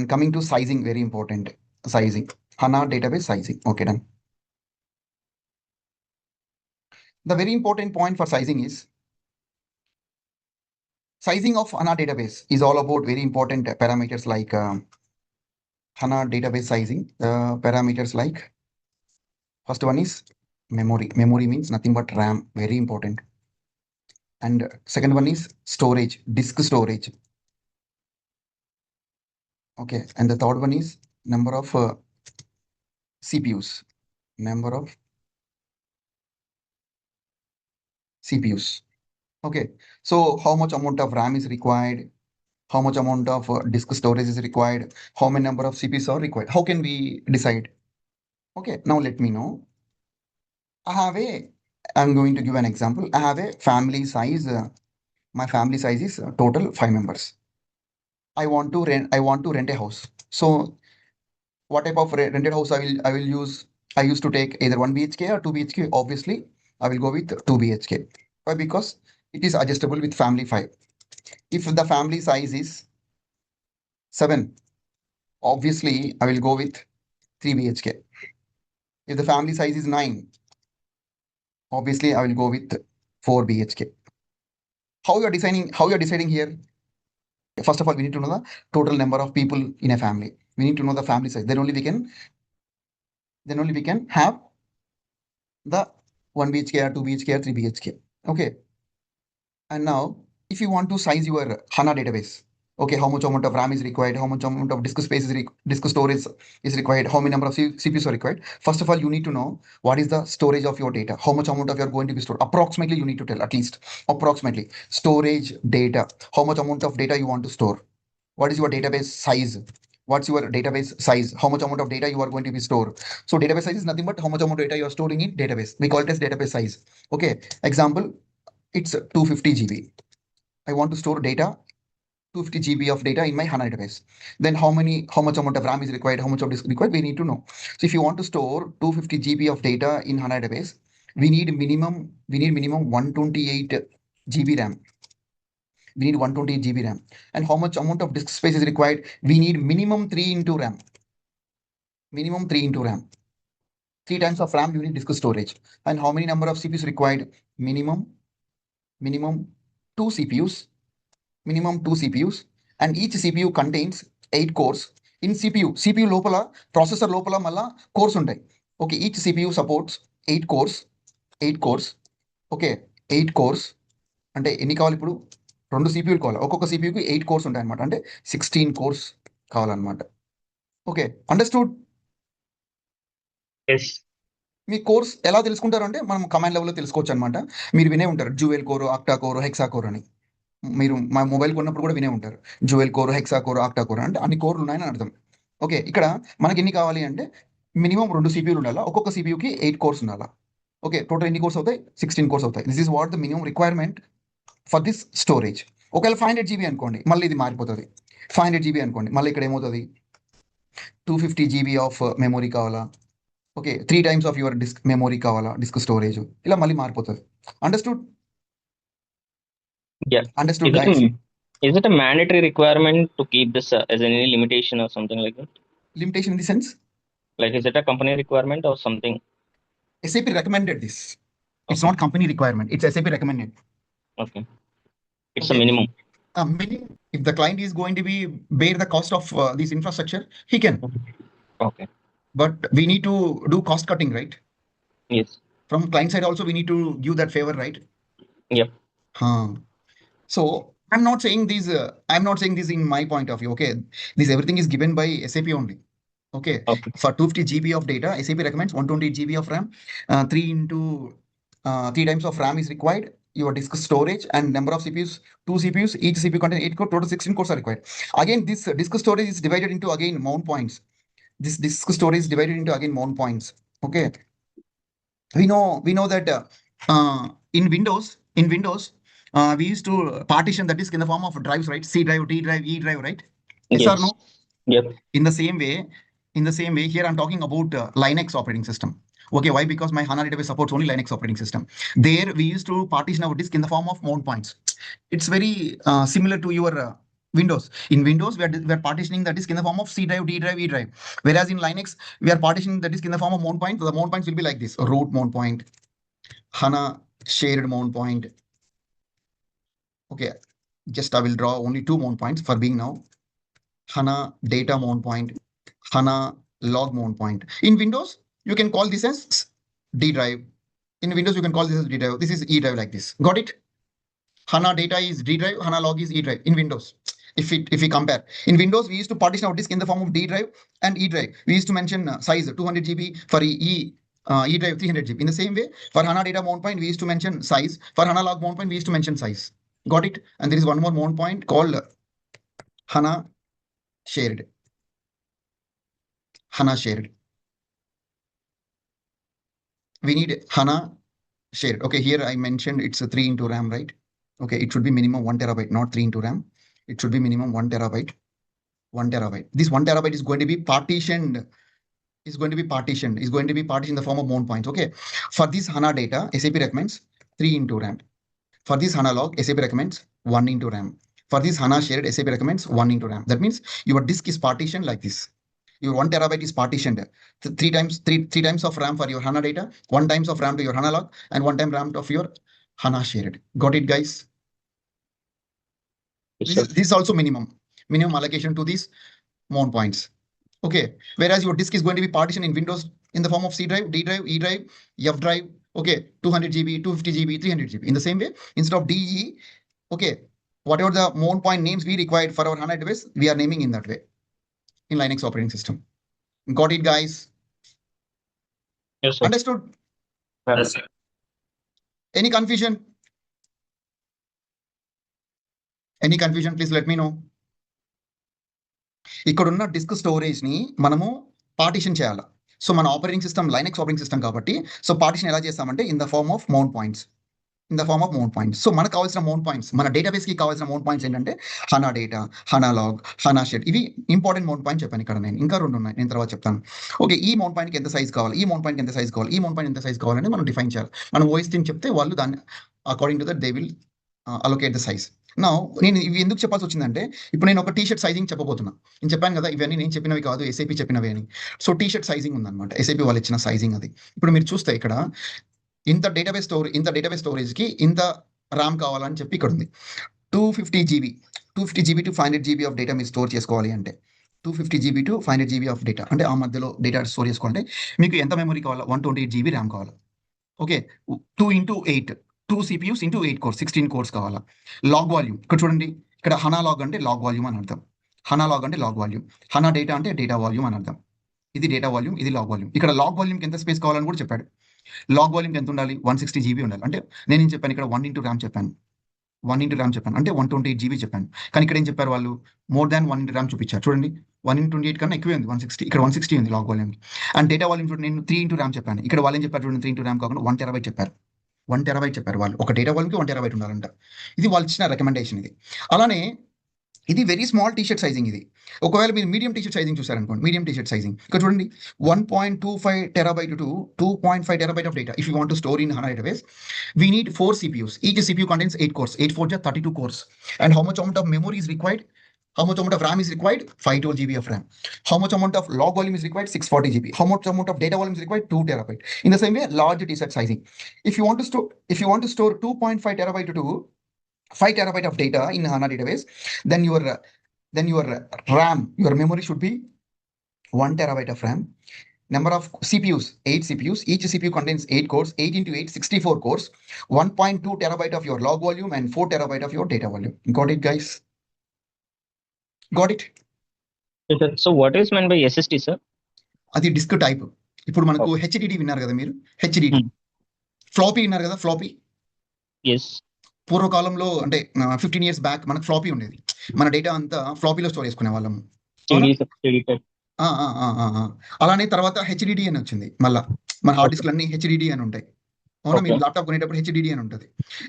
And coming to sizing, very important. Sizing. HANA database sizing. Okay, done. The very important point for sizing is sizing of HANA database is all about very important parameters like HANA database sizing. Parameters like first one is memory. Memory means nothing but RAM. Very important. And second one is storage, disk storage. Okay, and the third one is number of CPUs. Number of CPUs. Okay, so how much amount of RAM is required? How much amount of disk storage is required? How many number of CPUs are required? How can we decide? Okay, now let me know. I'm going to give an example. I have a family size. My family size is total 5 members. I want to rent a house. So what type of rented house I will use? I used to take either 1 BHK or 2 BHK. Obviously, I will go with 2 BHK. Why? Because it is adjustable with family 5. If the family size is 7, obviously I will go with 3 BHK. If the family size is 9, obviously I will go with 4 BHK. How you are deciding here? First of all, we need to know the total number of people in a family. We need to know the family size. Then only we can have the 1 BHK or 2 BHK or 3 BHK. Okay. And now, if you want to size your HANA database, okay, how much amount of RAM is required, how much amount of disk space disk storage is required, how many number of CPUs are required. First of all, you need to know what is the storage of your data, how much amount of you are going to be stored. Approximately, you need to tell, at least approximately storage data, how much amount of data you want to store. What is your database size? What's your database size? How much amount of data you are going to be stored? So database size is nothing but how much amount of data you are storing in database. We call it as database size. Okay. Example, it's 250 GB. I want to store data, 250 GB of data in my HANA database. Then how much amount of RAM is required, how much of disk required, we need to know. So if you want to store 250 GB of data in HANA database, we need minimum 128 GB RAM. We need 128 GB RAM. And how much amount of disk space is required? We need minimum 3 into RAM. Minimum 3 into RAM. 3 times of RAM you need disk storage. And how many number of CPUs required? Minimum 2 CPUs. Minimum 2 CPUs. And each CPU contains 8 cores. In CPU lopala, processor lopala malla cores untai. Okay, each CPU supports 8 cores. 8 cores. Okay, 8 cores. అంటే ఎన్ని కావాలి ఇప్పుడు 2 CPUలు కావాలి ఒక్కొక్క CPUకి 8 course ఉంటాయి అనమాట అంటే 16 course కావాలన్నమాట ఓకే అండర్స్టూడ్ మీ కోర్స్ ఎలా తెలుసుకుంటారు అంటే మనం కమాండ్ లెవెల్లో తెలుసుకోవచ్చు అనమాట మీరు వినే ఉంటారు dual core octa core hexa core అని మీరు మా మొబైల్ కొన్నప్పుడు కూడా వినే ఉంటారు dual core hexa core octa core అంటే అన్ని కోర్లు ఉన్నాయని అర్థం ఓకే ఇక్కడ మనకి ఎన్ని కావాలి అంటే మినిమం 2 CPUలు ఉండాలా ఒక్కొక్క CPUకి 8 కోర్స్ ఉండాలా ఓకే టోటల్ ఎన్ని కోర్స్ అవుతాయి 16 కోర్స్ అవుతాయి this is what the minimum requirement for this storage ఒకవేళ 500 GB అనుకోండి మళ్ళీ ఇది మారిపోతుంది 500 GB అనుకోండి మళ్ళీ ఇక్కడ ఏమవుతుంది 250 GB ఆఫ్ మెమొరీ కావాలా okay 3 times of your disk memory కావాలా డిస్క్ స్టోరేజ్ ఇలా మళ్ళీ మారిపోతుంది understood understood guys Is it a mandatory requirement to keep this as any limitation or something like that? Limitation in the sense? Like, is it a company requirement or something? SAP recommended this. It's not company requirement. It's SAP recommended. Okay. It's a minimum. Minimum. If the client is going to bear the cost of this infrastructure, he can. Okay. But we need to do cost cutting, right? Yes. From client side also, we need to give that favor, right? Yep. So I'm not saying this in my point of view. Okay, everything is given by SAP only. Okay. For 250 GB of data, SAP recommends 128 GB of RAM. 3 times of RAM is required. Your disk storage and number of CPUs, 2 CPUs, each CPU contains 8 cores, total 16 cores are required. Again, this disk storage is divided into again mount points. This disk storage is divided into again mount points. Okay. We know that in Windows, we used to partition the disk in the form of drives, right? C drive, D drive, E drive, right? Yes or no? Yep. In the same way, here I'm talking about Linux operating system. Okay, why? Because my HANA database supports only Linux operating system. There we used to partition our disk in the form of mount points. It's very similar to your Windows. In Windows, we are partitioning the disk in the form of C drive, D drive, E drive. Whereas in Linux, we are partitioning the disk in the form of mount point. The mount points will be like this: root mount point, HANA shared mount point. Okay, just I will draw only 2 mount points for being now. HANA data mount point, HANA log mount point. In Windows, you can call this as D drive. In Windows, you can call this as D drive. This is E drive like this. Got it? HANA data is D drive, HANA log is E drive in Windows. If we compare, in Windows, we used to partition our disk in the form of D drive and E drive. We used to mention size 200 GB for E drive 300 GB. In the same way, for HANA data mount point, we used to mention size. For HANA log mount point, we used to mention size. Got it? And there is one more mount point called HANA shared. HANA shared. We need HANA shared. Okay, here I mentioned it's a 3 into RAM, right? Okay, it should be minimum 1 terabyte, not 3 into RAM. It should be minimum 1 terabyte. 1 terabyte. This 1 terabyte is going to be partitioned. Is going to be partitioned in the form of mount points. Okay. For this HANA data, SAP recommends 3 into RAM. For this HANA log, SAP recommends 1 into RAM. For this HANA shared, SAP recommends 1 into RAM. That means your disk is partitioned like this. Your 1 terabyte is partitioned. Three times of RAM for your HANA data, 1 times of RAM to your HANA log, and 1 time RAM of your HANA shared. Got it, guys? Yes, This is also minimum allocation to these mount points. Okay, whereas your disk is going to be partitioned in Windows in the form of C drive, D drive, E drive, F drive. Okay, 200 GB, 250 GB, 300 GB. In the same way, instead of DE, okay, whatever the mount point names we required for our HANA database, we are naming in that way in Linux operating system. Got it, guys? yes, sir. Understood? Yes, sir. Any confusion? Any confusion? Please let me know. ఇక్కడ ఉన్న disc storage ని మనము partition చేయాలి. So మన operating system Linux operating system కాబట్టి so partition ఎలా చేస్తామంటే in the form of mount points. So మనకు కావాల్సిన మౌంట్ పాయింట్స్, మన డేటాబేస్ కి కావాల్సిన మౌంట్ పాయింట్స్ ఏంటంటే హనా డేటా, హనా లాగ్, హనా షెడ్. ఇవి ఇంపార్టెంట్ మౌంట్ పాయింట్ చెప్పాను ఇక్కడ నేను. ఇంకా 2 ఉన్నాయి, నేను తర్వాత చెప్తాను. ఓకే, ఈ మౌంట్ పాయింట్కి ఎంత సైజ్ కావాలి, ఈ మౌంట్ పాయింట్కి ఎంత సైజ్ కావాలి, ఈ మౌంట్ పాయింట్ ఎంత సైజ్ కావాలని మనం డిఫైన్ చేయాలి. మనం ఓఎస్ టీమ్ చెప్తే వాళ్ళు దాన్ని according to that they will allocate the size. నా నేను ఇవి ఎందుకు చెప్పాల్సి వచ్చిందంటే, ఇప్పుడు నేను ఒక టీషర్ట్ సైజింగ్ చెప్పబోతున్నా. నేను చెప్పాను కదా ఇవన్నీ నేను చెప్పినవి కాదు, ఎస్ఏపీ చెప్పినవి అని. సో టీషర్ట్ సైజింగ్ ఉందన్నమాట, ఎస్ఏపీ వాళ్ళు ఇచ్చిన సైజింగ్ అది. ఇప్పుడు మీరు చూస్తే ఇక్కడ ఇంత డేటాబేస్ స్టోరేజ్కి ఇంత ర్యామ్ కావాలని చెప్పి ఇక్కడ ఉంది. 250 GB to 500 GB of data మీరు స్టోర్ చేసుకోవాలి అంటే 250 GB to 500 GB of data అంటే ఆ మధ్యలో డేటా స్టోర్ చేసుకోవాలంటే మీకు ఎంత మెమరీ కావాలా? 128 GB ర్యామ్ కావాలి. Okay, 2 into 8, 2 CPUs into 8 cores, 16 cores కావాలా. లాగ్ వాల్యూమ్ ఇక్కడ చూడండి, ఇక్కడ హనా లాగ్ అంటే లాగ్ వాల్యూమ్ అని అర్థం. హనా లాగ్ అంటే లాగ్ వాల్యూమ్, హనా డేటా అంటే డేటా వాల్యూమ్ అని అర్థం. ఇది డేటా వాల్యూమ్, ఇది లాగ్ వాల్యూమ్. ఇక్కడ లాగ్ వాల్యూమ్కి ఎంత స్పేస్ కావాలని కూడా చెప్పాడు. లాగ్ వాల్యూమ్కి ఎంత ఉండాలి? 160 GB ఉండాలి. అంటే నేను ఏం చెప్పాను ఇక్కడ 1 into ర్యామ్ చెప్పాను, 1 into ర్యామ్ చెప్పాను అంటే 128 GB చెప్పాను. కానీ ఇక్కడ ఏం చెప్పారు వాళ్ళు? మోర్ దాన్ 1 into ర్యామ్ చూపించారు. చూడండి, 1 into 28 కన్నా ఎక్కువే ఉంది, 160. ఇక్కడ 160 ఉంది log volume. And data volume చూడండి, నేను 3 into ర్యామ్ చెప్పాను. ఇక్కడ వాళ్ళు ఏం చెప్పారు చూడండి, 3 into ర్యామ్ కాకుండా 1 TB చెప్పారు. 1 TB చెప్పారు వాళ్ళు. ఒక డేటా వాల్యూమ్కి 1 TB ఉండాలంట. ఇది వాళ్ళు ఇచ్చిన రికమెండేషన్ ఇది. అలానే ఇది వెరీ స్మాల్ టీషర్ట్ సైజింగ్ ఇది. ఒకవేళ మీరు మీడియం టీషర్ట్ సైజింగ్ చూసారనుకోండి, మీడియం టీషర్ట్ సైజింగ్ ఇక్కడ చూడండి, 1.25 TB to 2.5 TB of data. If you want to store in HANA database, we need 4 CPUs. Each CPU contains 8 cores. 8 4 are 32 cores. And how much amount of memory is required? How much amount of RAM is required? 512 GB of RAM. How much amount of log volume is required? 640 GB. How much amount of data volume is required? 2 TB. In the same way, large t-shirt sizing. If you want to store 2.5 TB to 5 TB of data in HANA database, then your RAM, your memory should be 1 TB of RAM. Number of CPUs, 8 CPUs. Each CPU contains 8 cores. 8 into 8, 64 cores. 1.2 TB of your log volume and 4 TB of your data volume. Got it, guys? Got it? Yes, sir. So what is meant by SSD, sir? అది disc type. ఇప్పుడు మనకు HDD విన్నారు కదా మీరు, HDD. Floppy విన్నారు కదా, floppy. Yes. పూర్వకాలంలో అంటే 15 years బ్యాక్ మనకు ఫ్లాపీ ఉండేది. మన డేటా అంతా ఫ్లాపీలో స్టోర్ చేసుకునే వాళ్ళము. అలానే తర్వాత హెచ్డిడి అని వచ్చింది. మళ్ళా మన హార్డ్ డిస్క్లు అన్ని హెచ్డిడి అని ఉంటాయి. అవునా, మీరు ల్యాప్టాప్ కొనేటప్పుడు హెచ్డిడి అని ఉంటుంది.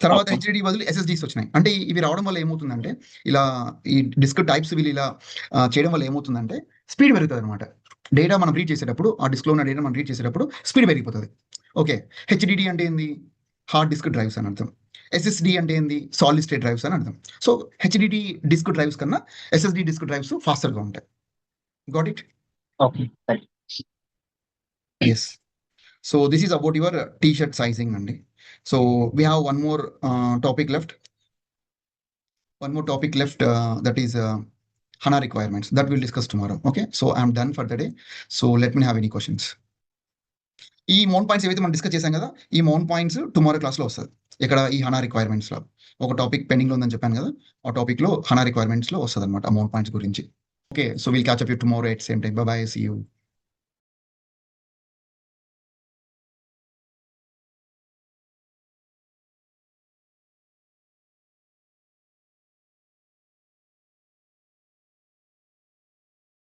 తర్వాత హెచ్డిడి బదులు ఎస్ఎస్డీస్ వచ్చినాయి. అంటే ఇవి రావడం వల్ల ఏమవుతుందంటే, ఇలా ఈ డిస్క్ టైప్స్ వీళ్ళు ఇలా చేయడం వల్ల ఏమవుతుందంటే స్పీడ్ పెరుగుతుంది అనమాట. డేటా మనం రీడ్ చేసేటప్పుడు, ఆ డిస్క్లో ఉన్న డేటా మనం రీడ్ చేసేటప్పుడు స్పీడ్ పెరిగిపోతుంది. ఓకే, హెచ్డిడి అంటే ఏంది? హార్డ్ డిస్క్ డ్రైవ్స్ అని అర్థం. SSD అంటే ఏంది, సాలిడ్ స్టేట్ డ్రైవ్స్ అని అర్థం. సో హెచ్డిడి డిస్క్ డ్రైవ్స్ కన్నా SSD డిస్క్ డ్రైవ్స్ ఫాస్టర్గా ఉంటాయి. Got it? Okay. Right. Yes. So this is about your t-shirt sizing అండి. So we have one more topic left. That is HANA requirements that we'll discuss tomorrow. Okay, so I'm done for the day. So let me have any questions. ఈ మౌన్ points ఏవైతే మనం discuss చేశాం కదా, ఈ మౌన్ points tomorrow క్లాస్లో వస్తుంది. ఇక్కడ ఈ HANA రిక్వైర్మెంట్స్లో ఒక టాపిక్ పెండింగ్లో ఉందని చెప్పాను కదా, ఆ టాపిక్లో HANA రిక్వైర్మెంట్స్లో వస్తుంది అనమాట ఆ మౌన్ పాయింట్స్ గురించి. Okay, so will catch up you tomorrow at same time. Bye bye, see you.